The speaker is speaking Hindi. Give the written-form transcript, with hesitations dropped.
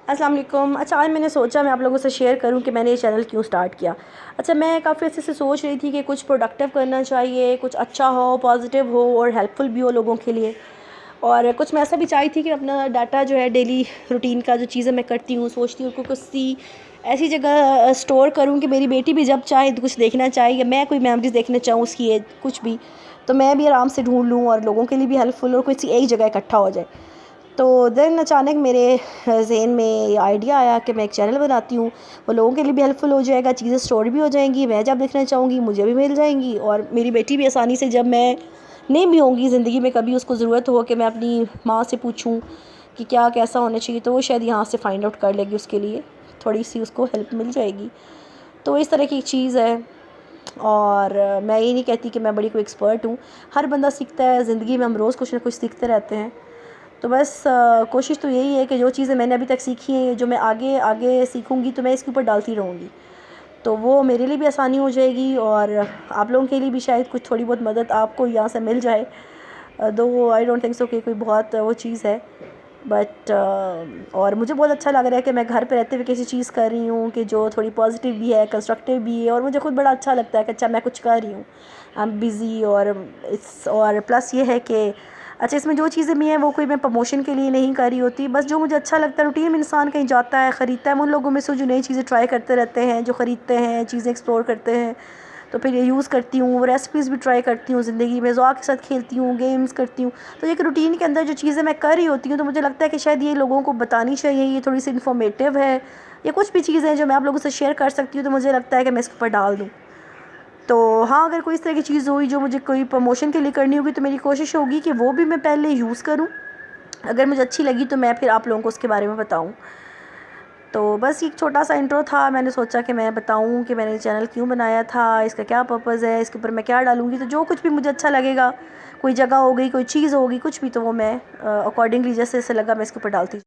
अस्सलाम वालेकुम। अच्छा, आज मैंने सोचा मैं आप लोगों से शेयर करूं कि मैंने ये चैनल क्यों स्टार्ट किया। अच्छा, मैं काफ़ी अच्छे से सोच रही थी कि कुछ प्रोडक्टिव करना चाहिए, कुछ अच्छा हो, पॉजिटिव हो और हेल्पफुल भी हो लोगों के लिए। और कुछ मैं ऐसा भी चाहती थी कि अपना डाटा जो है डेली रूटीन का जो चीज़ें मैं करती हूँ, सोचती हूँ उसको किसी ऐसी जगह स्टोर करूँ कि मेरी बेटी भी जब चाहे तो कुछ देखना चाहे या मैं कोई मेमोरीज देखना चाहूँ उसकी कुछ भी, तो मैं भी आराम से ढूंढ लूँ और लोगों के लिए भी हेल्पफुल और किसी एक जगह इकट्ठा हो जाए। तो देन अचानक मेरे ज़हन में ये आइडिया आया कि मैं एक चैनल बनाती हूँ, वो लोगों के लिए भी हेल्पफुल हो जाएगा, चीज़ें स्टोर भी हो जाएंगी, मैं जब देखना चाहूँगी मुझे भी मिल जाएंगी और मेरी बेटी भी आसानी से, जब मैं नहीं भी होंगी ज़िंदगी में, कभी उसको ज़रूरत हो कि मैं अपनी माँ से पूछूँ कि क्या कैसा होना चाहिए, तो वो शायद यहाँ से फ़ाइंड आउट कर लेगी, उसके लिए थोड़ी सी उसको हेल्प मिल जाएगी। तो इस तरह की एक चीज़ है। और मैं ये नहीं कहती कि मैं बड़ी कोई एक्सपर्ट हूँ, हर बंदा सीखता है ज़िंदगी में, हम रोज़ कुछ ना कुछ सीखते रहते हैं। तो बस कोशिश तो यही है कि जो चीज़ें मैंने अभी तक सीखी हैं, जो मैं आगे आगे सीखूँगी तो मैं इसके ऊपर डालती रहूँगी, तो वो मेरे लिए भी आसानी हो जाएगी और आप लोगों के लिए भी शायद कुछ थोड़ी बहुत मदद आपको यहाँ से मिल जाए। दो आई डोंट थिंक सो कि कोई बहुत वो चीज़ है, बट और मुझे बहुत अच्छा लग रहा है कि मैं घर पे रहते हुए किसी चीज़ कर रही हूँ कि जो थोड़ी पॉजिटिव भी है, कंस्ट्रक्टिव भी है, और मुझे खुद बड़ा अच्छा लगता है कि अच्छा मैं कुछ कर रही हूँ, आई एम बिज़ी। और इट्स और प्लस ये है कि अच्छा, इसमें जो चीज़ें भी हैं वो कोई मैं प्रमोशन के लिए नहीं कर रही होती, बस जो मुझे अच्छा लगता है। रूटीन में इंसान कहीं जाता है, ख़रीदता है, मैं उन लोगों में से जो नई चीज़ें ट्राई करते रहते हैं, जो ख़रीदते हैं, चीज़ें एक्सप्लोर करते हैं, तो फिर ये यूज़ करती हूँ, रेसिपीज़ भी ट्राई करती हूँ, ज़िंदगी में ज़ौक़ के साथ खेलती हूँ, गेम्स करती हूँ। तो एक रूटीन के अंदर जो चीज़ें मैं कर रही होती हूँ, तो मुझे लगता है कि शायद ये लोगों को बतानी चाहिए, ये थोड़ी सी इन्फॉर्मेटिव है, या कुछ भी चीज़ें हैं जो मैं आप लोगों से शेयर कर सकती हूँ, तो मुझे लगता है कि मैं इसके ऊपर डाल दूँ। तो हाँ, अगर कोई इस तरह की चीज़ हुई जो मुझे कोई प्रमोशन के लिए करनी होगी, तो मेरी कोशिश होगी कि वो भी मैं पहले यूज़ करूँ, अगर मुझे अच्छी लगी तो मैं फिर आप लोगों को उसके बारे में बताऊँ। तो बस एक छोटा सा इंट्रो था, मैंने सोचा कि मैं बताऊँ कि मैंने चैनल क्यों बनाया था, इसका क्या पर्पज़ है, इसके ऊपर मैं क्या डालूँगी। तो जो कुछ भी मुझे अच्छा लगेगा, कोई जगह हो गई, कोई चीज़ होगी, कुछ भी, तो वो मैं अकॉर्डिंगली जैसे जैसे लगा मैं इसके ऊपर डालती